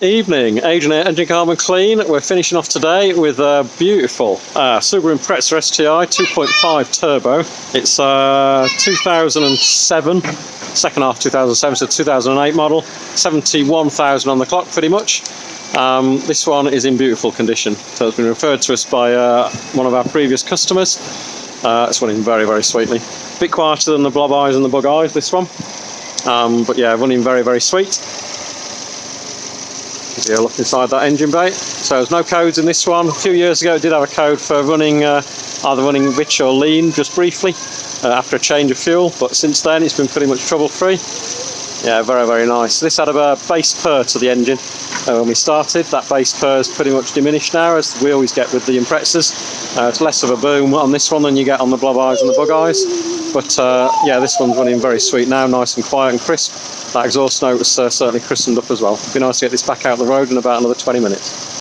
Evening, Adrian here, Engine Carbon Clean. We're finishing off today with a beautiful Subaru Impreza STI 2.5 turbo. It's 2007, second half 2007, so 2008 model, 71,000 on the clock pretty much. This one is in beautiful condition, so it's been referred to us by one of our previous customers. It's running very, very sweetly. A bit quieter than the blob eyes and the bug eyes, this one, but yeah, running very, very sweet. Give you a look inside that engine bay. So there's no codes in this one. A few years ago it did have a code for running either running rich or lean just briefly after a change of fuel, but since then it's been pretty much trouble free. Yeah, very, very nice. This had a base purr to the engine when we started. That base purr is pretty much diminished now, as we always get with the Imprezas. It's less of a boom on this one than you get on the blob eyes and the bug eyes, but yeah, this one's running very sweet now, nice and quiet and crisp. That exhaust note was certainly christened up as well. It'd be nice to get this back out the road in about another 20 minutes.